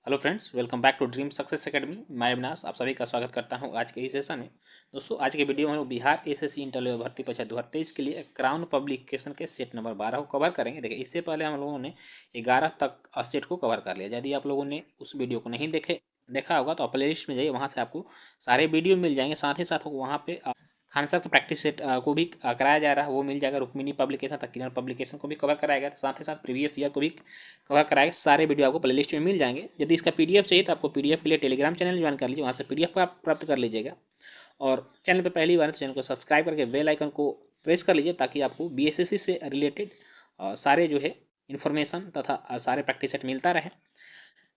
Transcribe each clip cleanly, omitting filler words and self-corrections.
Hello friends, welcome back to dream success academy. मैं अविनाश आप सभी का स्वागत करता हूं आज के इस सेशन में। दोस्तों, आज के वीडियो में बिहार एसएससी इंटर लेवल भर्ती परीक्षा 2023 के लिए क्राउन पब्लिकेशन के सेट नंबर 12 को कवर करेंगे। देखिए, इससे पहले हम लोगों ने 11 तक सेट को कवर कर लिया। यदि आप लोगों ने उस वीडियो को नहीं देखा होगा तो प्ले लिस्ट में जाइए, वहाँ से आपको सारे वीडियो मिल जाएंगे। साथ ही साथ वहाँ पे खान सर का प्रैक्टिस सेट को भी कराया जा रहा है, वो मिल जाएगा। रुक्मिणी पब्लिकेशन तक किरण पब्लिकेशन को भी कवर कराएगा, साथ ही साथ प्रीवियस ईयर को भी कवर कराएगा। सारे वीडियो आपको प्लेलिस्ट में मिल जाएंगे। यदि इसका पीडीएफ चाहिए तो आपको पीडीएफ के लिए टेलीग्राम चैनल ज्वाइन कर लीजिए, वहाँ से पीडीएफ आप प्राप्त कर लीजिएगा। और चैनल पर पहली बार तो चैनल को सब्सक्राइब करके बेल आइकन को प्रेस कर लीजिए, ताकि आपको बीएसएससी से रिलेटेड सारे जो है इन्फॉर्मेशन तथा सारे प्रैक्टिस सेट मिलता रहे।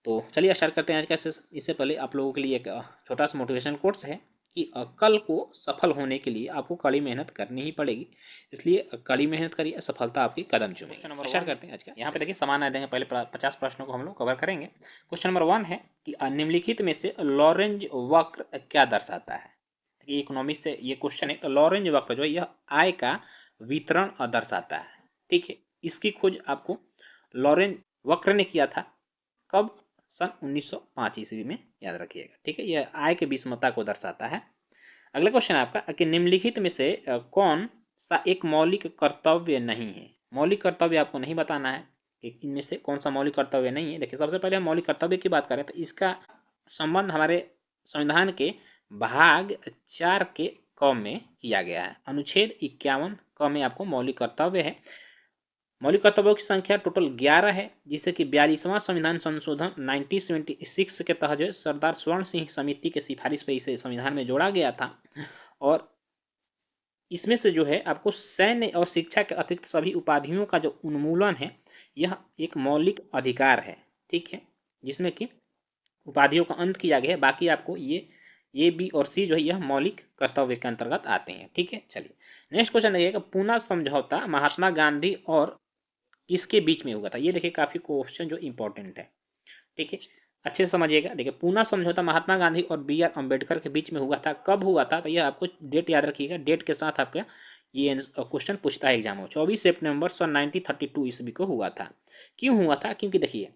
तो चलिए स्टार्ट करते हैं आज का सेशन। इससे पहले आप लोगों के लिए एक छोटा सा मोटिवेशन कोर्स है कि कल को सफल होने के लिए आपको कड़ी मेहनत करनी ही पड़ेगी। इसलिए कड़ी मेहनत करिए, सफलता आपकी कदम चूमेगी। स्टार्ट करते हैं आज का। यहाँ पे देखिए समान आए देंगे, पहले 50 प्रश्नों को हम लोग कवर करेंगे। क्वेश्चन नंबर 1 है कि निम्नलिखित में से लॉरेंज वक्र क्या दर्शाता है। इकोनॉमिक्स से ये क्वेश्चन है। तो लॉरेंज वक्र जो है यह आय का वितरण दर्शाता है। ठीक है, इसकी खोज आपको लॉरेंज वक्र ने किया था। कब? सन 1905 ईस्वी में, याद रखिएगा। ठीक है, यह आय के विषमता को दर्शाता है। अगला क्वेश्चन है आपका कि निम्नलिखित में से कौन सा एक मौलिक कर्तव्य नहीं है। मौलिक कर्तव्य आपको नहीं बताना है कि इनमें से कौन सा मौलिक कर्तव्य नहीं है। देखिए, सबसे पहले हम मौलिक कर्तव्य की बात करें तो इसका संबंध हमारे संविधान के भाग 4 के क में किया गया है। अनुच्छेद 51 क में आपको मौलिक कर्तव्य है। मौलिक कर्तव्यों की संख्या टोटल 11 है, जिससे कि 42वां संविधान संशोधन 1976 के तहत जो है सरदार स्वर्ण सिंह समिति के सिफारिश पर इसे संविधान में जोड़ा गया था। और इसमें से जो है आपको सैन्य और शिक्षा के अतिरिक्त सभी उपाधियों का जो उन्मूलन है, यह एक मौलिक अधिकार है। ठीक है, जिसमें कि उपाधियों का अंत किया गया है। बाकी आपको ये बी और सी जो है यह मौलिक कर्तव्य के अंतर्गत आते हैं। ठीक है, चलिए नेक्स्ट क्वेश्चन देखिएगा। पूना समझौता महात्मा गांधी और किसके बीच में हुआ था। ये देखिए काफी क्वेश्चन जो इंपॉर्टेंट है। ठीक है, अच्छे से समझिएगा। देखिए, पूना समझौता महात्मा गांधी और बी आर अम्बेडकर के बीच में हुआ था। कब हुआ था? तो यह आपको डेट याद रखिएगा। डेट के साथ आपका ये क्वेश्चन पूछता है एग्जाम में। 24 सितंबर सन 1932 ईस्वी को हुआ था। क्यों हुआ था? क्योंकि देखिए,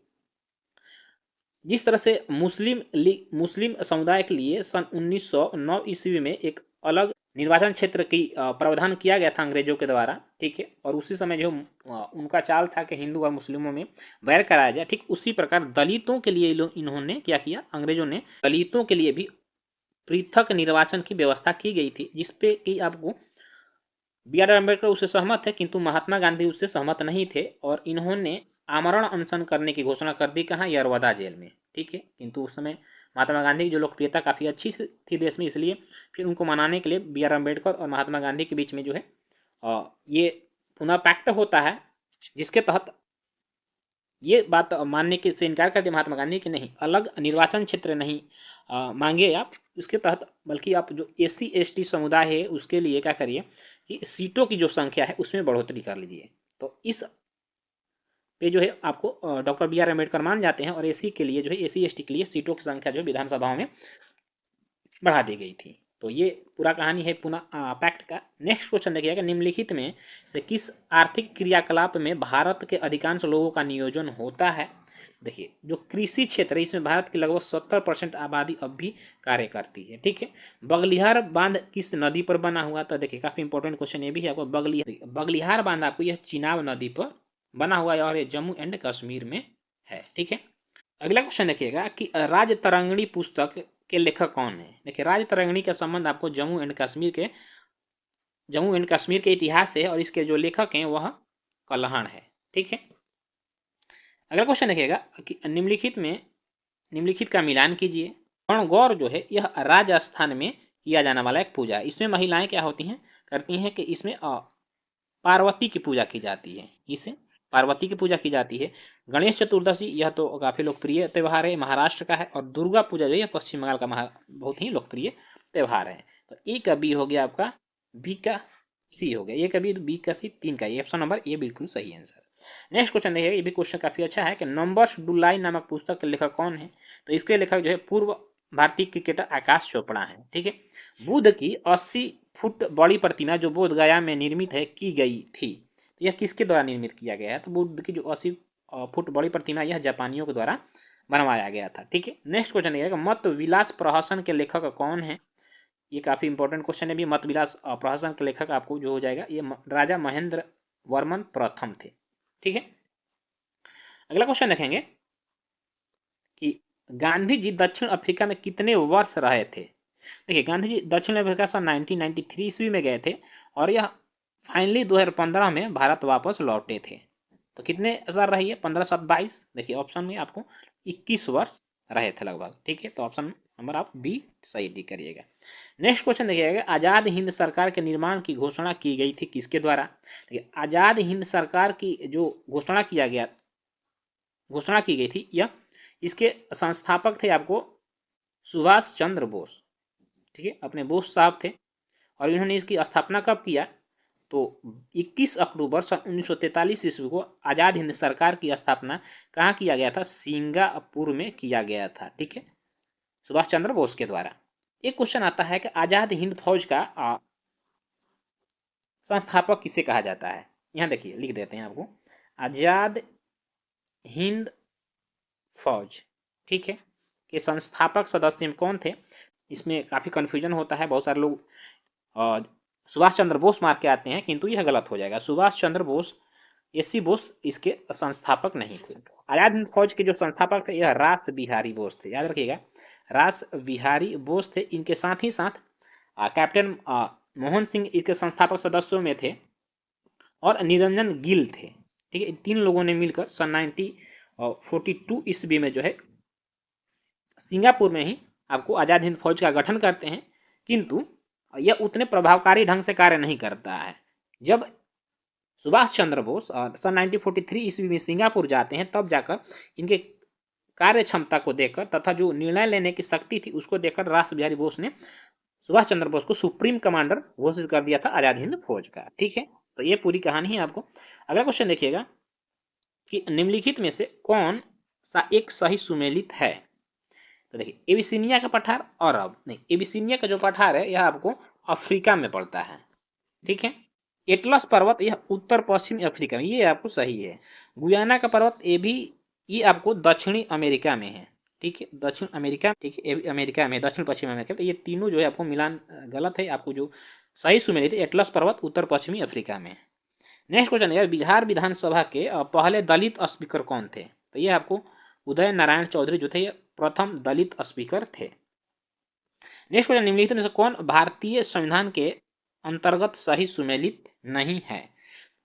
जिस तरह से मुस्लिम समुदाय के लिए सन 1909 ईस्वी में एक अलग निर्वाचन क्षेत्र की प्रावधान किया गया था अंग्रेजों के द्वारा। ठीक है, और उसी समय जो उनका चाल था कि हिंदू और मुस्लिमों में बैर कराया जाए, ठीक उसी प्रकार दलितों के लिए इन्होंने क्या किया, अंग्रेजों ने दलितों के लिए भी पृथक निर्वाचन की व्यवस्था की गई थी, जिसपे कि आपको बी आर अम्बेडकर उससे सहमत थे, किंतु महात्मा गांधी उससे सहमत नहीं थे और इन्होंने आमरण अनशन करने की घोषणा कर दी। कहाँ? यरवदा जेल में। ठीक है, किंतु उस समय महात्मा गांधी की जो लोकप्रियता काफ़ी अच्छी थी देश में, इसलिए फिर उनको मनाने के लिए बी आर अम्बेडकर और महात्मा गांधी के बीच में जो है ये पुनः पैक्ट होता है, जिसके तहत ये बात मानने के से इनकार कर दिया महात्मा गांधी कि नहीं, अलग निर्वाचन क्षेत्र नहीं मांगे आप इसके तहत, बल्कि आप जो एससी एसटी समुदाय है उसके लिए क्या करिए कि सीटों की जो संख्या है उसमें बढ़ोतरी कर लीजिए। तो इस पे जो है आपको डॉक्टर बी आर अम्बेडकर मान जाते हैं, और एसी के लिए जो है एसी एसटी के लिए सीटों की संख्या जो है विधानसभाओं में बढ़ा दी गई थी। तो ये पूरा कहानी है पुनः पैक्ट का। नेक्स्ट क्वेश्चन देखिएगा, निम्नलिखित में से किस आर्थिक क्रियाकलाप में भारत के अधिकांश लोगों का नियोजन होता है। देखिए, जो कृषि क्षेत्र है इसमें भारत की लगभग 70% आबादी अब भी कार्य करती है। ठीक है, बगलिहार बांध किस नदी पर बना हुआ था। देखिए, काफी इंपॉर्टेंट क्वेश्चन ये भी है आपको। बगलिहार बांध आपको यह चिनाब नदी पर बना हुआ है और ये जम्मू एंड कश्मीर में है। ठीक है, अगला क्वेश्चन देखिएगा कि राज तरंगिणी पुस्तक के लेखक कौन है। देखिए, राज तरंगिणी का संबंध आपको जम्मू एंड कश्मीर के इतिहास से, और इसके जो लेखक हैं वह कल्हण है। ठीक है, अगला क्वेश्चन देखिएगा कि निम्नलिखित का मिलान कीजिए। गणगौर जो है यह राजस्थान में किया जाने वाला एक पूजा है। इसमें महिलाएं क्या होती हैं, करती हैं कि इसमें पार्वती की पूजा की जाती है। इसे पार्वती की पूजा की जाती है। गणेश चतुर्दशी यह तो काफ़ी लोकप्रिय त्यौहार है, महाराष्ट्र का है। और दुर्गा पूजा जो है पश्चिम बंगाल का बहुत ही लोकप्रिय त्यौहार है। तो ए का बी हो गया आपका, बी का सी हो गया। ए का बी का सी, 3 का ये ऑप्शन नंबर ए बिल्कुल सही आंसर। नेक्स्ट क्वेश्चन देखिए, ये भी क्वेश्चन काफ़ी अच्छा है कि नंबर्स डू लाई नामक पुस्तक के लेखक कौन है। तो इसके लेखक जो है पूर्व भारतीय क्रिकेटर आकाश चोपड़ा है। ठीक है, बुद्ध की 80 फुट बड़ी प्रतिमा जो बोध गया में निर्मित है की गई थी, तो यह किसके द्वारा निर्मित किया गया है। तो बुद्ध की जो 80 फुट बड़ी प्रतिमा यह जापानियों के द्वारा बनवाया गया था। ठीक है, नेक्स्ट क्वेश्चन ये है मत विलास प्रहसन के लेखक कौन है। ये काफी इंपॉर्टेंट क्वेश्चन है भी। मत विलास प्रहसन के लेखक आपको जो हो जाएगा ये राजा महेंद्र वर्मन प्रथम थे। ठीक है, अगला क्वेश्चन देखेंगे कि गांधी जी दक्षिण अफ्रीका में कितने वर्ष रहे थे। देखिए, गांधी जी दक्षिण अफ्रीका सन 1993 ईस्वी में गए थे और यह फाइनली 2015 में भारत वापस लौटे थे। तो कितने साल रही है, 15 7 22। देखिए ऑप्शन में आपको 21 वर्ष रहे थे लगभग। ठीक है, तो ऑप्शन नंबर आप बी सही डी करिएगा। नेक्स्ट क्वेश्चन देखिएगा, आजाद हिंद सरकार के निर्माण की घोषणा की गई थी किसके द्वारा। देखिए, आजाद हिंद सरकार की जो घोषणा की गई थी, यह इसके संस्थापक थे आपको सुभाष चंद्र बोस। ठीक है, अपने बोस साहब थे और इन्होंने इसकी स्थापना कब किया, तो 21 अक्टूबर सन 1943 ईस्वी को आजाद हिंद सरकार की स्थापना कहाँ किया गया था, सिंगापुर में किया गया था। ठीक है, सुभाष चंद्र बोस के द्वारा। एक क्वेश्चन आता है कि आजाद हिंद फौज का संस्थापक किसे कहा जाता है। यहाँ देखिए लिख देते हैं आपको, आजाद हिंद फौज, ठीक है, के संस्थापक सदस्य कौन थे। इसमें काफी कंफ्यूजन होता है, बहुत सारे लोग सुभाष चंद्र बोस मार के आते हैं, किंतु यह गलत हो जाएगा। सुभाष चंद्र बोस, एससी बोस इसके संस्थापक नहीं थे। आजाद हिंद फौज के जो संस्थापक थे यह रास बिहारी बोस थे, याद रखिएगा, रास बिहारी बोस थे। इनके साथ ही साथ कैप्टन मोहन सिंह इसके संस्थापक सदस्यों में थे और निरंजन गिल थे। ठीक है, इन तीन लोगों ने मिलकर सन 1942 ईस्वी में जो है सिंगापुर में ही आपको आजाद हिंद फौज का गठन करते हैं, किंतु यह उतने प्रभावकारी ढंग से कार्य नहीं करता है। जब सुभाष चंद्र बोस सन 1943 ईस्वी में सिंगापुर जाते हैं, तब जाकर इनके कार्य क्षमता को देखकर तथा जो निर्णय लेने की शक्ति थी उसको देखकर रास बिहारी बोस ने सुभाष चंद्र बोस को सुप्रीम कमांडर घोषित कर दिया था आजाद हिंद फौज का। ठीक है, तो ये पूरी कहानी है आपको। अगला क्वेश्चन देखिएगा कि निम्नलिखित में से कौन सा एक सही सुमेलित है। तो देखिए, एबिसिनिया का पठार और अब नहीं, एबिसिनिया का जो पठार है यह आपको अफ्रीका में पड़ता है। ठीक है, एटलस पर्वत यह उत्तर पश्चिमी अफ्रीका में, ये आपको सही है। गुयाना का पर्वत ये आपको दक्षिणी अमेरिका में है। ठीक है, दक्षिण अमेरिका, ठीक है, अमेरिका में, दक्षिण पश्चिम अमेरिका। तो ये तीनों जो है आपको मिलान गलत है। आपको जो सही सुमेलित है एटलस पर्वत उत्तर पश्चिमी अफ्रीका में। नेक्स्ट क्वेश्चन है, बिहार विधानसभा के पहले दलित स्पीकर कौन थे। तो ये आपको उदय नारायण चौधरी जो थे ये प्रथम दलित स्पीकर थे। नेक्स्ट क्वेश्चन, निम्नलिखित में से कौन भारतीय संविधान के अंतर्गत सही सुमेलित नहीं है।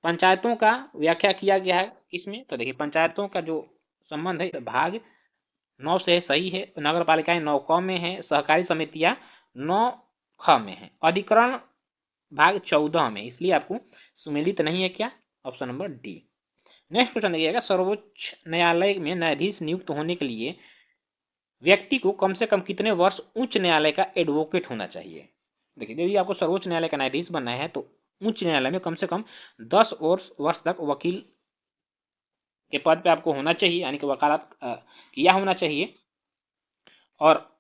पंचायतों का व्याख्या किया गया है इसमें। तो देखिए, पंचायतों का जो संबंध है भाग 9 से सही है, नगर पालिकाएं 9 क में है, सहकारी समितियां 9 ख में है, अधिकरण भाग 14 में, इसलिए आपको सुमेलित नहीं है। क्या, option number D. Next question देखिएगा, सर्वोच्च न्यायालय में न्यायाधीश नियुक्त होने के लिए व्यक्ति को कम से कम कितने वर्ष उच्च न्यायालय का एडवोकेट होना चाहिए। देखिए, यदि आपको सर्वोच्च न्यायालय का न्यायाधीश बनना है तो उच्च न्यायालय में कम से कम 10 वर्ष तक वकील के पद पे आपको होना चाहिए, यानी कि वकालत किया होना चाहिए, और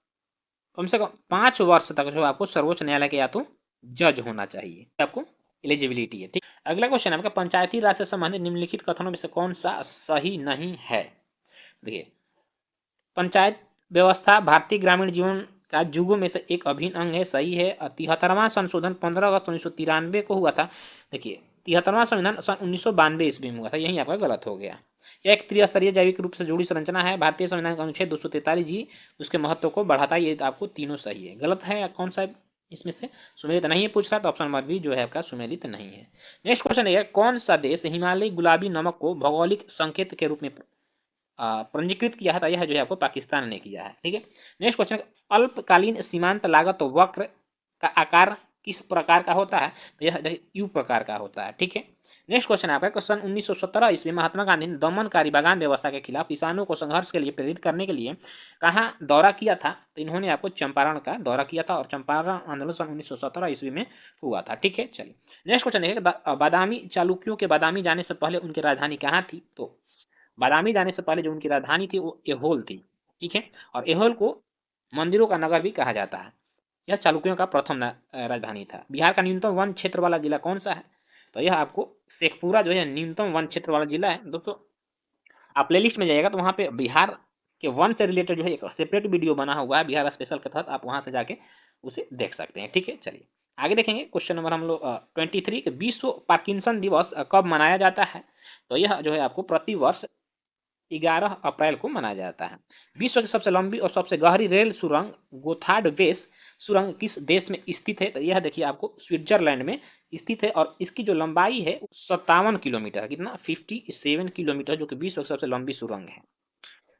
कम से कम 5 वर्ष तक जो आपको सर्वोच्च न्यायालय के या तो जज होना चाहिए, आपको एलिजिबिलिटी है। ठीक, अगला क्वेश्चन आपका, पंचायती राज से संबंधित निम्नलिखित कथनों में से कौन सा सही नहीं है। देखिए, पंचायत व्यवस्था भारतीय ग्रामीण जीवन का युगों में से एक अभिन्न अंग है, सही है। 73वां संशोधन 15 अगस्त 1993 को हुआ था। देखिए, 73वां संविधान सन 1992 ईस्वी में हुआ था, यही आपका गलत हो गया। यह एक त्रिस्तरीय जैविक रूप से जुड़ी संरचना है। भारतीय संविधान का अनुच्छेद 243 जी उसके महत्व को बढ़ाता है। ये आपको तीनों सही है। गलत है कौन सा इसमें से सुमेलित नहीं है पूछ रहा, तो ऑप्शन नंबर बी जो है आपका सुमेलित नहीं है। नेक्स्ट क्वेश्चन है, कौन सा देश हिमालयी गुलाबी नमक को भौगोलिक संकेत के रूप में पंजीकृत किया है। यह जो है आपको पाकिस्तान ने किया है। ठीक है, नेक्स्ट क्वेश्चन, अल्पकालीन सीमांत लागत वक्र का आकार किस प्रकार का होता है। तो यह यू प्रकार का होता है। ठीक है, नेक्स्ट क्वेश्चन आपका, क्वेश्चन 1917 ईस्वी महात्मा गांधी ने दमनकारी बागान व्यवस्था के खिलाफ किसानों को संघर्ष के लिए प्रेरित करने के लिए कहाँ दौरा किया था। तो इन्होंने आपको चंपारण का दौरा किया था और चंपारण आंदोलन सन 1917 ईस्वी में हुआ था। ठीक है, चलिए नेक्स्ट क्वेश्चन है, बादामी चालुक्यों के बादामी जाने से पहले उनकी राजधानी कहाँ थी। तो बादामी जाने से पहले जो उनकी राजधानी थी वो एहोल थी। ठीक है, और एहोल को मंदिरों का नगर भी कहा जाता है। यह चालुक्यों का प्रथम राजधानी था। बिहार का न्यूनतम वन क्षेत्र वाला जिला कौन सा है। तो यह आपको शेखपुरा जो है न्यूनतम वन क्षेत्र वाला जिला है। दोस्तों, आप प्ले लिस्ट में जाइएगा तो वहाँ पे बिहार कि वन से रिलेटेड जो है एक सेपरेट वीडियो बना हुआ है बिहार स्पेशल के तहत, आप वहाँ से जाके उसे देख सकते हैं। ठीक है, चलिए आगे देखेंगे। क्वेश्चन नंबर हम लोग 23 के विश्व पार्किंसन दिवस कब मनाया जाता है? तो यह जो है आपको प्रतिवर्ष 11 अप्रैल को मनाया जाता है। विश्व की सबसे लंबी और सबसे गहरी रेल सुरंग गोथार्ड वेस सुरंग किस देश में स्थित है? तो यह देखिए आपको स्विट्जरलैंड में स्थित है और इसकी जो लंबाई है 57 किलोमीटर है। कितना? 57 किलोमीटर, जो कि विश्व की सबसे लंबी सुरंग है।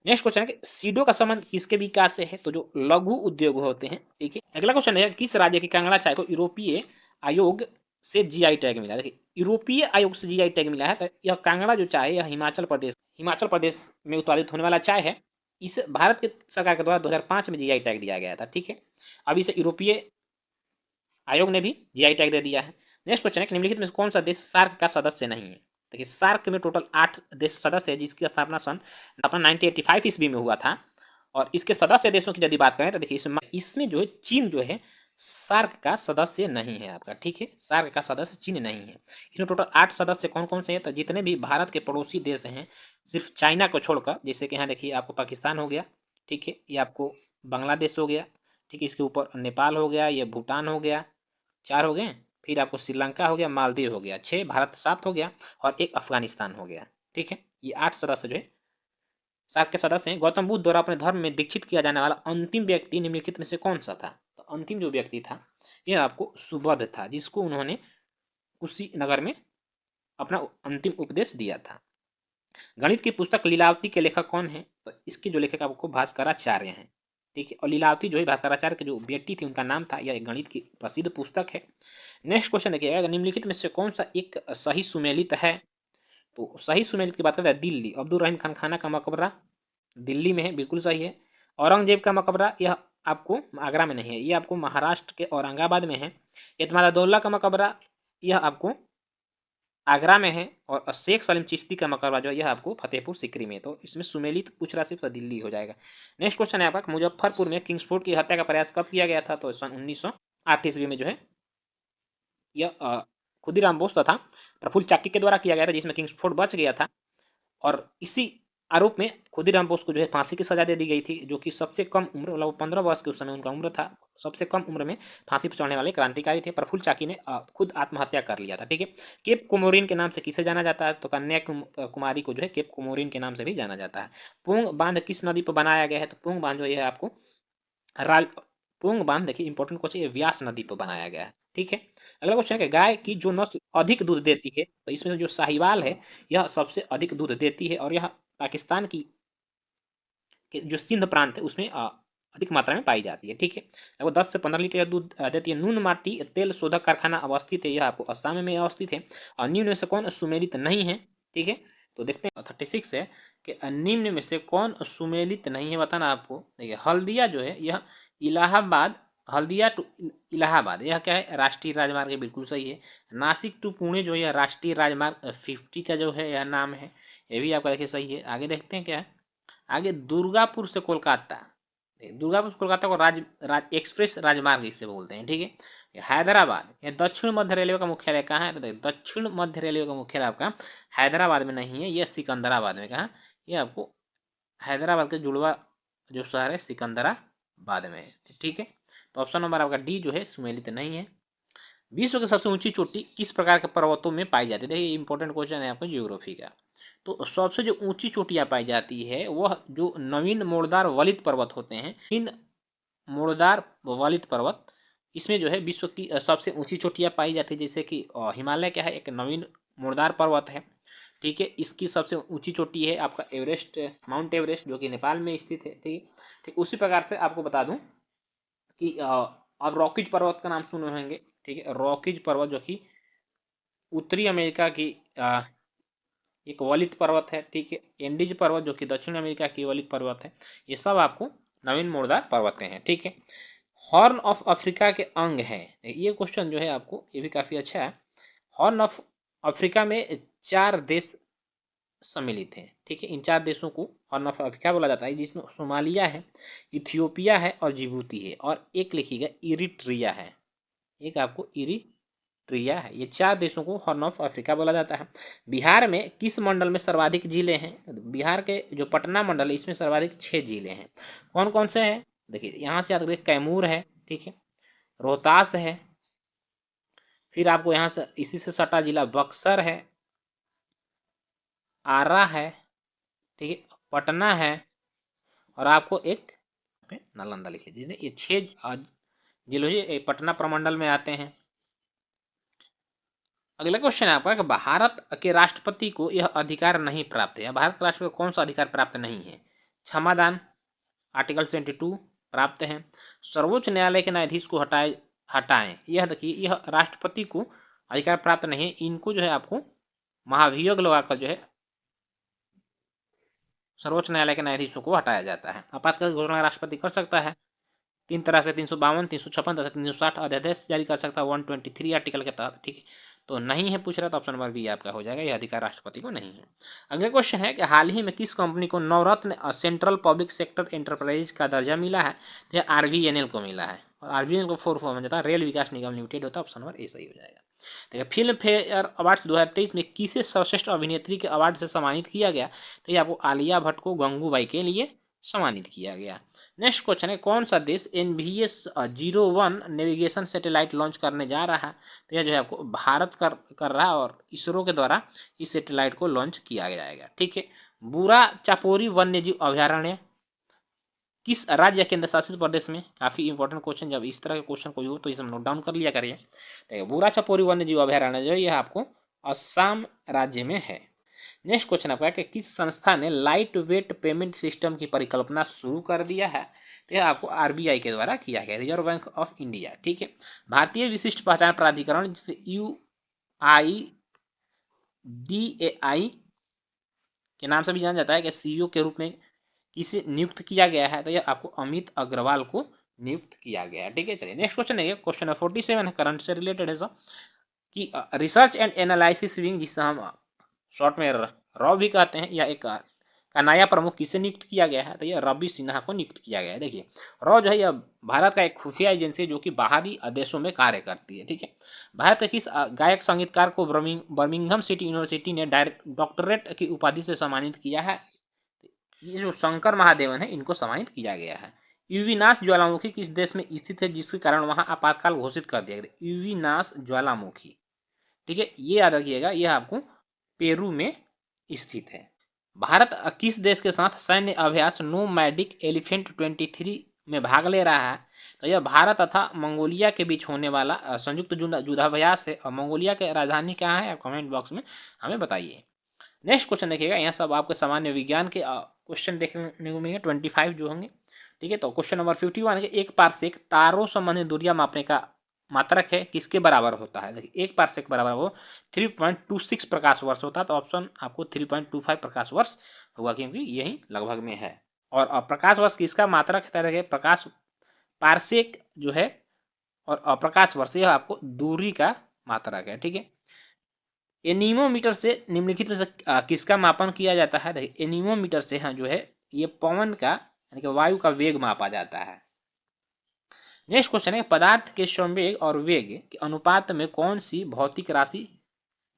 नेक्स्ट क्वेश्चन है कि सीडो का संबंध किसके विकास से है? तो जो लघु उद्योग होते हैं। ठीक है, अगला क्वेश्चन है किस राज्य की कांगड़ा चाय को यूरोपीय आयोग से जीआई टैग मिला? देखिए यूरोपीय आयोग से जीआई टैग मिला है। तो यह कांगड़ा जो चाय है यह हिमाचल प्रदेश में उत्पादित होने वाला चाय है। इस भारत के सरकार के द्वारा 2005 में जीआई टैग दिया गया था। ठीक है, अब इसे यूरोपीय आयोग ने भी जीआई टैग दे दिया है। नेक्स्ट क्वेश्चन है निम्नलिखित में से कौन सा देश सार्क का सदस्य नहीं है? देखिए सार्क में टोटल 8 देश सदस्य है, जिसकी स्थापना सन 1985 ईस्वी में हुआ था। और इसके सदस्य देशों की यदि बात करें तो देखिए इसमें जो है चीन जो है सार्क का सदस्य नहीं है आपका। ठीक है, सार्क का सदस्य चीन नहीं है। इसमें टोटल 8 सदस्य कौन कौन से हैं? तो जितने भी भारत के पड़ोसी देश हैं सिर्फ चाइना को छोड़कर, जैसे कि यहाँ देखिए आपको पाकिस्तान हो गया। ठीक है, ये आपको बांग्लादेश हो गया। ठीक है, इसके ऊपर नेपाल हो गया, ये भूटान हो गया, 4 हो गए। फिर आपको श्रीलंका हो गया, मालदीव हो गया, 6, भारत 7 हो गया और 1 अफगानिस्तान हो गया। ठीक है, ये 8 सदस्य जो है सार्क के सदस्य हैं। गौतम बुद्ध द्वारा अपने धर्म में दीक्षित किया जाने वाला अंतिम व्यक्ति निम्नलिखित में से कौन सा था? तो अंतिम जो व्यक्ति था यह आपको सुबोध था, जिसको उन्होंने कुशीनगर में अपना अंतिम उपदेश दिया था। गणित की पुस्तक लीलावती के लेखक कौन है? तो इसके जो लेखक आपको भास्कराचार्य हैं। ठीक है, और लीलावती जो है भास्कराचार्य की जो बेटी थी उनका नाम था। यह एक गणित की प्रसिद्ध पुस्तक है। नेक्स्ट क्वेश्चन देखिएगा, निम्नलिखित में से कौन सा एक सही सुमेलित है? तो सही सुमेलित की बात करते हैं दिल्ली। अब्दुल रहीम खान खाना का मकबरा दिल्ली में है, बिल्कुल सही है। औरंगजेब का मकबरा यह आपको आगरा में नहीं है, ये आपको महाराष्ट्र के औरंगाबाद में है। एतमादुल्ला का मकबरा यह आपको आगरा में है। और शेख सलीम चिश्ती का मकबरा जो है यह आपको फतेहपुर सीकरी में है। तो इसमें सुमेलित पूछ रहा सिर्फ दिल्ली हो जाएगा। नेक्स्ट क्वेश्चन है आपका, मुजफ्फरपुर में किंग्सफोर्ड की हत्या का प्रयास कब किया गया था? तो सन 1908 ईस्वी में जो है यह खुदीराम बोस तथा प्रफुल्ल चाकी के द्वारा किया गया था, जिसमें किंग्सफोर्ड बच गया था। और इसी आरोप में खुदीराम बोस को जो है फांसी की सजा दे दी गई थी, जो कि सबसे कम उम्र, मतलब 15 वर्ष के उस समय उनका उम्र था, सबसे कम उम्र में फांसी पर चढ़ने वाले क्रांतिकारी थे। प्रफुल्ल चाकी ने खुद आत्महत्या कर लिया था। ठीक है, केप कोमोरिन के नाम से किसे जाना जाता है? तो कन्या कुमारी को जो है केप कोमोरिन के नाम से भी जाना जाता है। पोंग बांध किस नदी पर बनाया गया है? तो पोंग बांध जो है आपको पोंग बांध देखिए इंपॉर्टेंट क्वेश्चन, व्यास नदी पर बनाया गया है। ठीक है, अगला क्वेश्चन है कि गाय की जो नस्ल अधिक दूध देती है? तो इसमें से जो साहिवाल है यह सबसे अधिक दूध देती है और यह पाकिस्तान की जो सिंध प्रांत है उसमें अधिक मात्रा में पाई जाती है। ठीक है, लगभग 10 से 15 लीटर दूध देती है। नून माटी तेल शोधक कारखाना अवस्थित है, यह आपको असम में अवस्थित है। और निम्न में से कौन सुमेलित नहीं है? ठीक है, तो देखते हैं 36 है कि निम्न में से कौन सुमेलित नहीं है, बताना आपको। देखिए हल्दिया जो है यह इलाहाबाद, हल्दिया टू इलाहाबाद यह क्या है? राष्ट्रीय राजमार्ग है, बिल्कुल सही है। नासिक टू पुणे जो है राष्ट्रीय राजमार्ग 50 का जो है यह नाम है, ये भी आपका देखिए सही है। आगे देखते हैं क्या है, आगे दुर्गापुर से कोलकाता, दुर्गापुर से कोलकाता को एक्सप्रेस राजमार्ग इसे बोलते हैं। ठीक है, हैदराबाद यह दक्षिण मध्य रेलवे का मुख्यालय कहाँ है? तो दक्षिण मध्य रेलवे का मुख्यालय आपका हैदराबाद में नहीं है, यह सिकंदराबाद में। कहाँ? ये आपको हैदराबाद के जुड़वा जो शहर है सिकंदराबाद में है। ठीक है, तो ऑप्शन नंबर आपका डी जो है सुमेलित नहीं है। विश्व की सबसे ऊंची चोटी किस प्रकार के पर्वतों में पाई जाती है? देखिए इंपॉर्टेंट क्वेश्चन है आपको ज्योग्राफी का। तो सबसे जो ऊंची चोटियां पाई जाती है वह जो नवीन मोड़दार वलित पर्वत होते हैं, इन मोड़दार वलित पर्वत, इसमें जो है विश्व की सबसे ऊंची चोटियां पाई जाती है। जैसे कि हिमालय क्या है? एक नवीन मोड़दार पर्वत है। ठीक है, इसकी सबसे ऊंची चोटी है आपका एवरेस्ट, माउंट एवरेस्ट, जो कि नेपाल में स्थित है। ठीक है, ठीक उसी प्रकार से आपको बता दूं कि आप रॉकीज पर्वत का नाम सुने होंगे। ठीक है, रॉकीज पर्वत जो कि उत्तरी अमेरिका की एक वलित पर्वत है। ठीक है, एंडीज पर्वत जो कि दक्षिण अमेरिका की वलित पर्वत है। ये सब आपको नवीन मोड़दार पर्वतें हैं। ठीक है, हॉर्न ऑफ अफ्रीका के अंग है, ये क्वेश्चन जो है आपको ये भी काफी अच्छा है। हॉर्न ऑफ अफ्रीका में 4 देश सम्मिलित हैं। ठीक है, इन 4 देशों को हॉर्न ऑफ अफ्रीका बोला जाता है, जिसमें सोमालिया है, इथियोपिया है और जिबूती है। और एक लिखिएगा इरिट्रिया है, एक आपको इरिट्रिया इरिट्रिया है। ये 4 देशों को हॉर्न ऑफ अफ्रीका बोला जाता है। बिहार में किस मंडल में सर्वाधिक जिले हैं? बिहार के जो पटना मंडल है इसमें सर्वाधिक 6 जिले हैं। कौन कौन से हैं? देखिए यहाँ से याद रखिए, कैमूर है, ठीक है, रोहतास है, फिर आपको यहाँ से इसी से सटा जिला बक्सर है, आरा है, ठीक है, पटना है, और आपको एक नालंदा लिख लीजिए। ये 6 जिले ये पटना प्रमंडल में आते हैं। अगला क्वेश्चन है आपका कि भारत के राष्ट्रपति को यह अधिकार नहीं प्राप्त है। भारत के राष्ट्रपति को कौन सा अधिकार प्राप्त नहीं है? क्षमादान, आर्टिकल 72 प्राप्त है। सर्वोच्च न्यायालय के न्यायाधीश को हटाएं, यह देखिए यह राष्ट्रपति को अधिकार प्राप्त नहीं है। इनको जो है आपको महाभियोग लगाकर जो है सर्वोच्च न्यायालय के न्यायाधीशों को हटाया जाता है। आपातकाल घोषणा राष्ट्रपति कर सकता है 3 तरह से, 352, 356 तथा 360 अध्यादेश जारी कर सकता है 123 आर्टिकल के तहत, ठीक है। तो नहीं है पूछ रहा तो ऑप्शन नंबर बी आपका हो जाएगा, यह अधिकार राष्ट्रपति को नहीं है। अगला क्वेश्चन है कि हाल ही में किस कंपनी को नवरत्न सेंट्रल पब्लिक सेक्टर एंटरप्राइज का दर्जा मिला है? तो यह आरवीएनएल को मिला है, और आरवीएनएल को फुल फॉर्म में जाता है रेल विकास निगम लिमिटेड होता है। ऑप्शन नंबर ए सही हो जाएगा। देखिए फिल्म फेयर अवार्ड्स 2023 में किसे सर्वश्रेष्ठ अभिनेत्री के अवार्ड से सम्मानित किया गया? तो ये आपको आलिया भट्ट को गंगूबाई के लिए सम्मानित किया गया। नेक्स्ट क्वेश्चन है कौन सा देश NVS-01 नेविगेशन सैटेलाइट लॉन्च करने जा रहा है? तो यह जो है आपको भारत कर रहा है, और इसरो के द्वारा इस सैटेलाइट को लॉन्च किया जाएगा, ठीक है। बुरा चापोरी वन्यजीव अभ्यारण्य किस राज्य केंद्र शासित प्रदेश में? काफी इंपॉर्टेंट क्वेश्चन, जब इस तरह के क्वेश्चन कोई हो तो इसे नोट डाउन कर लिया करिए। तो बुरा चापोरी वन्यजीव अभ्यारण्य जो है यह आपको असम राज्य में है। नेक्स्ट क्वेश्चन आपका कि किस संस्था ने लाइट वेट पेमेंट सिस्टम की परिकल्पना शुरू कर दिया है? तो यह आपको आरबीआई के द्वारा किया गया, रिजर्व बैंक ऑफ इंडिया, ठीक है। भारतीय विशिष्ट पहचान प्राधिकरण जिसे UIDAI के नाम से भी जाना जाता है कि सीईओ के रूप में किसे नियुक्त किया गया है? तो यह आपको अमित अग्रवाल को नियुक्त किया गया है, ठीक है। चलिए नेक्स्ट क्वेश्चन है, क्वेश्चन 47 है, करंट से रिलेटेड है सब, कि रिसर्च एंड एनालिसिस विंग जिसे हम शॉर्ट में रॉ भी कहते हैं, या एक का नया प्रमुख किसे नियुक्त किया गया है? तो यह रवि सिन्हा को नियुक्त किया गया है। देखिए रॉ जो है यह भारत का एक खुफिया एजेंसी जो कि बाहरी देशों में कार्य करती है, ठीक है। भारत के किस गायक संगीतकार को बर्मिंघम सिटी यूनिवर्सिटी ने डॉक्टरेट की उपाधि से सम्मानित किया है? ये जो शंकर महादेवन है इनको सम्मानित किया गया है। यूवीनास ज्वालामुखी किस देश में स्थित है जिसके कारण वहां आपातकाल घोषित कर दिया गया? यूवीनास ज्वालामुखी, ठीक है, ये याद रखिएगा, यह आपको पेरू में स्थित है। भारत किस देश के साथ सैन्य अभ्यास नोमैडिक एलिफेंट 23 में भाग ले रहा है? तो यह भारत तथा मंगोलिया के बीच होने वाला संयुक्त युद्धाभ्यास है। और मंगोलिया की राजधानी कहाँ है? आप कमेंट बॉक्स में हमें बताइए। नेक्स्ट क्वेश्चन देखिएगा, यहाँ सब आपके सामान्य विज्ञान के क्वेश्चन देखने को मिलेंगे 25 जो होंगे, ठीक है। तो क्वेश्चन नंबर 51 है, एक पारसेक तारों संबंधित दूरियां मापने का मात्रक है, किसके बराबर होता है? देखिए एक पारसेक बराबर वो 3.26 प्रकाश वर्ष होता है। तो ऑप्शन आपको 3.25 प्रकाश वर्ष होगा, क्योंकि यही लगभग में है। और प्रकाश वर्ष किसका मात्रक है? प्रकाश पारसेक जो है और प्रकाश वर्ष यह आपको दूरी का मात्रक है, ठीक है। एनीमोमीटर से निम्नलिखित में से किसका मापन किया जाता है? देखिए एनीमोमीटर से हाँ जो है ये पवन का यानी कि वायु का वेग मापा जाता है। नेक्स्ट क्वेश्चन है, पदार्थ के संवेग और वेग के अनुपात में कौन सी भौतिक राशि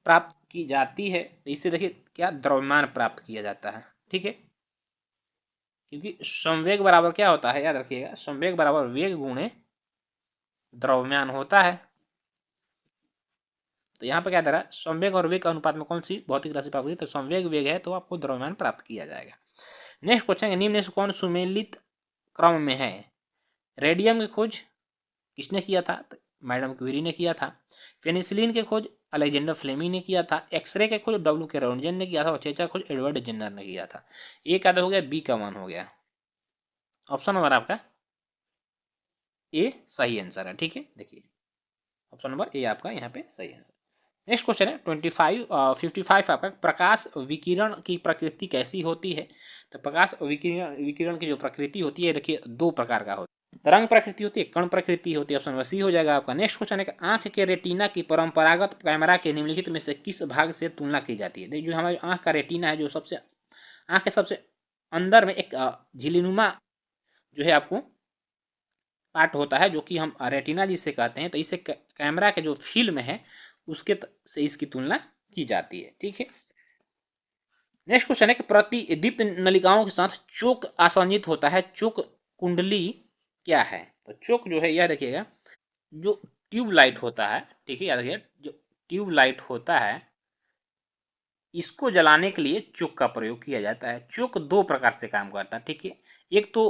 प्राप्त की जाती है? तो इससे देखिए क्या द्रव्यमान प्राप्त किया जाता है, ठीक है। क्योंकि संवेग बराबर क्या होता है, याद रखिएगा, संवेग बराबर वेग गुणे द्रव्यमान होता है। तो यहाँ पे क्या दे रहा है, संवेग और वेग के अनुपात में कौन सी भौतिक राशि प्राप्त हुई? तो संवेग वेग है, तो आपको द्रव्यमान प्राप्त किया जाएगा। नेक्स्ट क्वेश्चन है, निम्न से कौन सुमेलित क्रम में है? रेडियम की खोज किसने किया था? तो मैडम क्यूरी ने किया था। पेनिसिलिन की खोज अलेक्जेंडर फ्लेमिंग ने किया था। एक्सरे के खोज डब्ल्यू के रोन्टगेन ने किया था। और चेचा खोज एडवर्ड जेन्नर ने किया था। ए का हो गया, बी का 1 हो गया। ऑप्शन नंबर आपका ए सही आंसर है, ठीक है। देखिए ऑप्शन नंबर ए आपका यहाँ पे सही आंसर। नेक्स्ट क्वेश्चन है 55 आपका, प्रकाश विकिरण की प्रकृति कैसी होती है? तो प्रकाश विकिरण की जो प्रकृति होती है देखिए 2 प्रकार का होता है, तरंग प्रकृति होती है, कण प्रकृति होती है। ऑप्शन नंबर सी हो जाएगा आपका। नेक्स्ट क्वेश्चन है, आंख के रेटिना की परंपरागत कैमरा के निम्नलिखित में से किस भाग से तुलना की जाती है? देखिए जो हमारे आंख का रेटिना है, जो सबसे आंख के सबसे अंदर में एक झिल्लीनुमा जो है आपको पार्ट होता है, जो कि हम रेटिना जिसे कहते हैं। तो इसे कैमरा के जो फिल्म है उसके से इसकी तुलना की जाती है। ठीक है, नेक्स्ट क्वेश्चन है कि प्रतिदीप्त नलिकाओं के साथ चोक आसंजित होता है, चोक कुंडली क्या है? तो चोक जो है, यह देखिएगा, जो ट्यूबलाइट होता है, ठीक है, याद रखिए, जो ट्यूबलाइट होता है इसको जलाने के लिए चोक का प्रयोग किया जाता है। चोक दो प्रकार से काम करता है। ठीक है, एक तो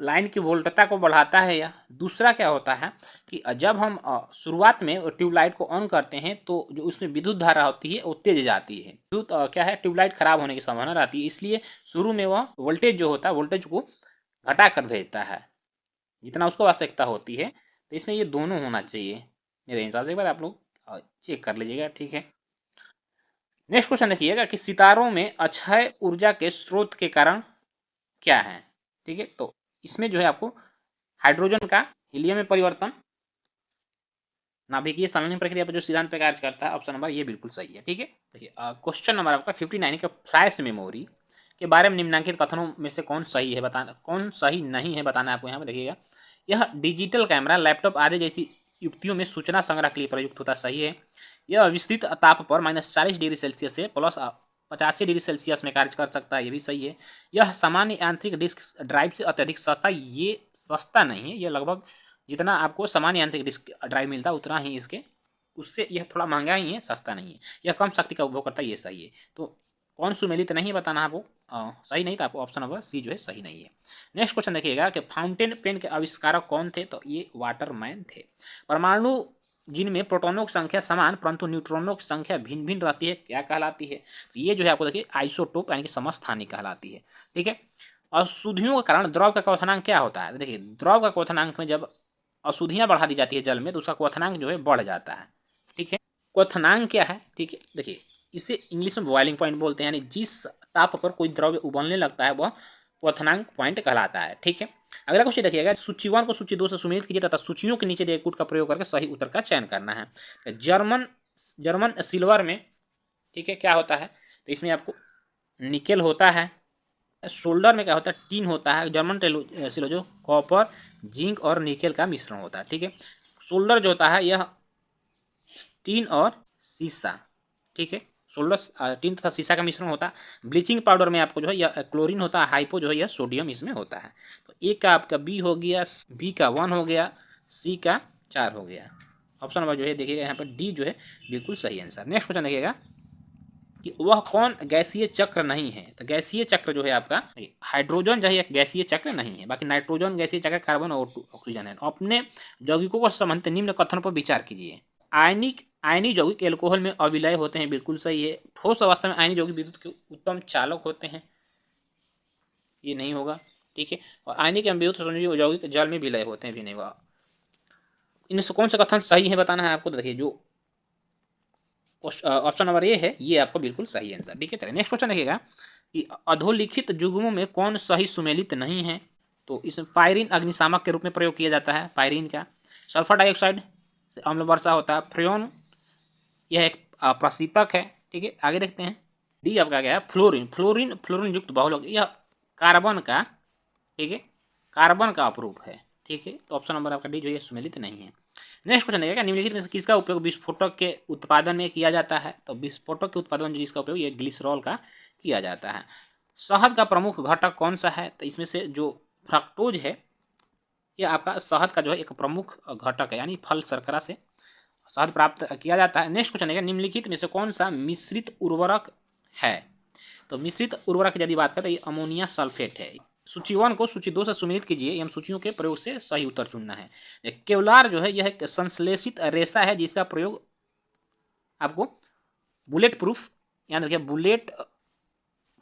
लाइन की वोल्टता को बढ़ाता है, या दूसरा क्या होता है कि जब हम शुरुआत में ट्यूबलाइट को ऑन करते हैं तो जो उसमें विद्युत धारा होती है वो तेज जाती है। विद्युत क्या है, ट्यूबलाइट खराब होने की संभावना रहती है, इसलिए शुरू में वह वोल्टेज जो होता है वोल्टेज को घटा कर भेजता है जितना उसको आवश्यकता होती है। तो इसमें ये दोनों होना चाहिए मेरे हिसाब से। एक बार आप लोग चेक कर लीजिएगा। ठीक है, नेक्स्ट क्वेश्चन देखिएगा कि सितारों में अक्षय ऊर्जा के स्रोत के कारण क्या है? ठीक है, तो इसमें जो है आपको हाइड्रोजन का हीलियम में परिवर्तन, नाभिकीय संलयन प्रक्रिया पर जो सिद्धांत पर कार्य करता है, ऑप्शन नंबर ये बिल्कुल सही है। ठीक है, देखिए क्वेश्चन नंबर आपका 59 का फ्लैश मेमोरी के बारे में निम्नलिखित कथनों में से कौन सही है बताना, कौन सही नहीं है बताना है आपको। यहाँ पर देखिएगा, यह डिजिटल कैमरा, लैपटॉप आदि जैसी युक्तियों में सूचना संग्रह के लिए प्रयुक्त होता, सही है। यह विस्तृत ताप पर -40 डिग्री सेल्सियस से +85 डिग्री सेल्सियस में कार्य कर सकता है, ये भी सही है। यह सामान्य यांत्रिक डिस्क ड्राइव से अत्यधिक सस्ता, ये सस्ता नहीं है, यह लगभग जितना आपको सामान्य यांत्रिक डिस्क ड्राइव मिलता है उतना ही इसके, उससे यह थोड़ा महंगा ही है, सस्ता नहीं है। यह कम शक्ति का उपभोग करता है, ये सही है। तो कौन सुमेलित नहीं बताना है आपको, सही नहीं, तो आपको ऑप्शन नंबर सी जो है सही नहीं है। नेक्स्ट क्वेश्चन देखिएगा कि फाउंटेन पेन के आविष्कारक कौन थे? तो ये वाटरमैन थे। परमाणु जिनमें प्रोटॉनों की संख्या समान परंतु न्यूट्रॉनों की संख्या भिन्न भिन्न रहती है, क्या कहलाती है? तो ये जो है आपको देखिए आइसोटोप यानी कि समस्थानिक कहलाती है। ठीक है, अशुद्धियों के कारण द्रव का क्वथनांक क्या होता है? देखिए, द्रव का क्वथनांक में जब अशुद्धियां बढ़ा दी जाती है जल में तो उसका क्वथनांक जो है बढ़ जाता है। ठीक है, क्वथनांक क्या है? ठीक है, देखिए इसे इंग्लिश में बॉइलिंग पॉइंट बोलते हैं, यानी जिस ताप पर कोई द्रव्य उबलने लगता है वह क्वथनांक पॉइंट कहलाता है। ठीक है, अगला क्वेश्चन देखिएगा, सूची 1 को सूची 2 से सुमेलित कीजिए तथा सूचियों के नीचे दिए कूट का प्रयोग करके सही उत्तर का चयन करना है। तो जर्मन सिल्वर में, ठीक है, क्या होता है? तो इसमें आपको निकेल होता है। सोल्डर में क्या होता है? टीन होता है। जर्मन सिल्वर जो कॉपर, जिंक और निकेल का मिश्रण होता है। ठीक है, सोल्डर जो होता है यह टीन और सीसा, ठीक है, सोल्डर टीन तथा सीसा का मिश्रण होता है। ब्लीचिंग पाउडर में आपको जो है यह क्लोरीन होता है, हाइपो जो है यह सोडियम इसमें होता है। तो ए का आपका बी हो गया, बी का 1 हो गया, सी का 4 हो गया। ऑप्शन नंबर जो है देखिएगा यहाँ पर डी जो है बिल्कुल सही आंसर। नेक्स्ट क्वेश्चन देखिएगा कि वह कौन गैसीय चक्र नहीं है? तो गैसीय चक्र जो है आपका हाइड्रोजन जो है एक गैसीय चक्र नहीं है, बाकी नाइट्रोजन गैसीय चक्र, कार्बन और ऑक्सीजन है। अपने यौगिकों को संबंधित निम्न कथन पर विचार कीजिए। आयनी यौगिक एल्कोहल में अविलय होते हैं, बिल्कुल सही है। ठोस अवस्था में आयनी यौगिक विद्युत के उत्तम चालक होते हैं, ये नहीं होगा। ठीक है, और आयनिक एवं विद्युत यौगिक जल में विलय होते हैं, भी नहीं होगा। इनमें से कौन सा कथन सही है बताना है आपको। देखिए जो ऑप्शन नंबर ए है ये आपका बिल्कुल सही आंसर। ठीक है, चलिए नेक्स्ट क्वेश्चन देखिएगा कि अधोलिखित युग्मों में कौन सही सुमेलित नहीं है? तो इसमें पायरीन अग्निशामक के रूप में प्रयोग किया जाता है, पायरीन का। सल्फर डाइऑक्साइड से अम्ल वर्षा होता है। फ्रेन यह एक प्रशीतक है। ठीक है, आगे देखते हैं। डी आपका क्या है? फ्लोरीन। फ्लोरीन युक्त बहुलक, यह कार्बन का, ठीक है, कार्बन का अपरूप है। ठीक है, तो ऑप्शन नंबर आपका डी जो है सुमेलित नहीं है। नेक्स्ट क्वेश्चन देखिएगा, निम्नलिखित में से किसका उपयोग विस्फोटक के उत्पादन में किया जाता है? तो विस्फोटक के उत्पादन में जिसका उपयोग ये ग्लिसरॉल का किया जाता है। शहद का प्रमुख घटक कौन सा है? तो इसमें से जो फ्रक्टोज है यह आपका शहद का जो है एक प्रमुख घटक है, यानी फल शर्करा से शहद प्राप्त किया जाता है। नेक्स्ट क्वेश्चन देखिए, निम्नलिखित में से कौन सा मिश्रित उर्वरक है? तो मिश्रित उर्वरक की यदि बात करें तो ये अमोनिया सल्फेट है। सूची 1 को सूची 2 से सुमेलित कीजिए, एवं सूचियों के प्रयोग से सही उत्तर चुनना है। केवलार जो है यह एक संश्लेषित रेशा है जिसका प्रयोग आपको बुलेट प्रूफ, यानी देखिए बुलेट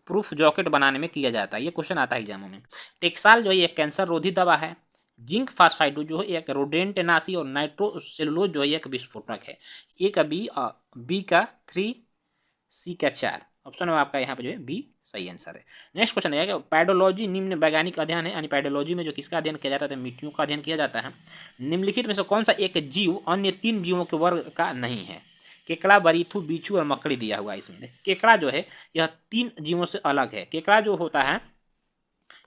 प्रूफ जैकेट बनाने में किया जाता है, ये क्वेश्चन आता है एग्जामों में। टेक्साल जो है एक कैंसर रोधी दवा है। जिंक फास्फाइड जो है एक रोडेंटनाशी, और नाइट्रोसेलुलोज जो है एक विस्फोटक है। ए का बी का 3, सी का 4। ऑप्शन आपका यहाँ पे जो है बी सही आंसर है। नेक्स्ट क्वेश्चन है, पैडोलॉजी निम्न वैज्ञानिक अध्ययन है, यानी पैडोलॉजी में जो किसका अध्ययन किया जाता है? मिट्टियों का अध्ययन किया जाता है। निम्नलिखित में से कौन सा एक जीव अन्य 3 जीवों के वर्ग का नहीं है? केकड़ा, बरीथू, बिच्छू और मकड़ी दिया हुआ है इसमें। केकड़ा जो है यह 3 जीवों से अलग है। केकड़ा जो होता है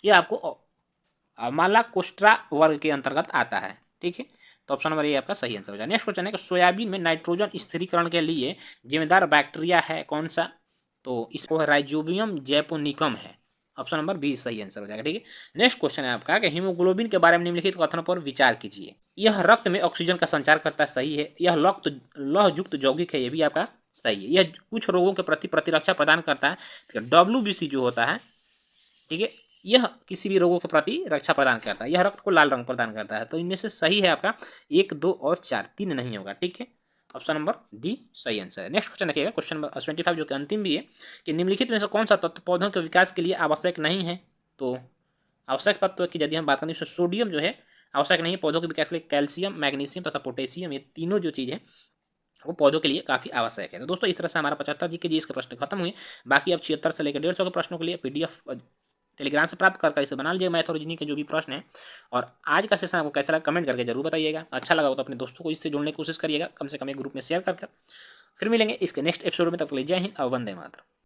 यह आपको मालाकोस्ट्रा वर्ग के अंतर्गत आता है। ठीक है, तो ऑप्शन नंबर ए आपका सही आंसर हो जाएगा। नेक्स्ट क्वेश्चन है कि सोयाबीन में नाइट्रोजन स्थिरीकरण के लिए जिम्मेदार बैक्टीरिया है कौन सा? तो इसको राइजोबियम जैपोनिकम है। ऑप्शन नंबर बी सही आंसर हो जाएगा। ठीक है। नेक्स्ट क्वेश्चन है आपका कि हीमोग्लोबिन के बारे में निम्नलिखित कथनों पर विचार कीजिए। यह रक्त में ऑक्सीजन का संचार करता है, सही है। यह लौह युक्त यौगिक है, यह भी आपका सही है। यह कुछ रोगों के प्रति प्रतिरक्षा प्रदान करता है। WBC जो होता है, ठीक है, यह किसी भी रोगों के प्रति रक्षा प्रदान करता है। यह रक्त को लाल रंग प्रदान करता है। तो इनमें से सही है आपका 1, 2 और 4, 3 नहीं होगा। ठीक है, ऑप्शन नंबर डी सही आंसर है। नेक्स्ट क्वेश्चन देखिएगा, क्वेश्चन नंबर 25 जो कि अंतिम भी है, कि निम्नलिखित में से कौन सा तत्व पौधों के विकास के लिए आवश्यक नहीं है? तो आवश्यक तत्व की यदि हम बात करें तो सोडियम जो है आवश्यक नहीं है पौधों के विकास के लिए। कैल्शियम, मैग्नीशियम तथा पोटेशियम, ये तीनों जो चीज़ है वो पौधों के लिए काफ़ी आवश्यक है। तो दोस्तों इस तरह से हमारा 75 जी के जी इसके प्रश्न खत्म हुए। बाकी अब 76 से लेकर 150 के प्रश्नों के लिए PDF टेलीग्राम से प्राप्त कर इसे बना लीजिए मैथ और रीजनिंग के जो भी प्रश्न है। और आज का सेशन आपको कैसा लगा कमेंट करके जरूर बताइएगा। अच्छा लगा हो तो अपने दोस्तों को इससे जोड़ने की कोशिश करिएगा, कम से कम एक ग्रुप में शेयर करके। फिर मिलेंगे इसके नेक्स्ट एपिसोड में, तब तक के लिए जय हिंद और वंदे मातरम।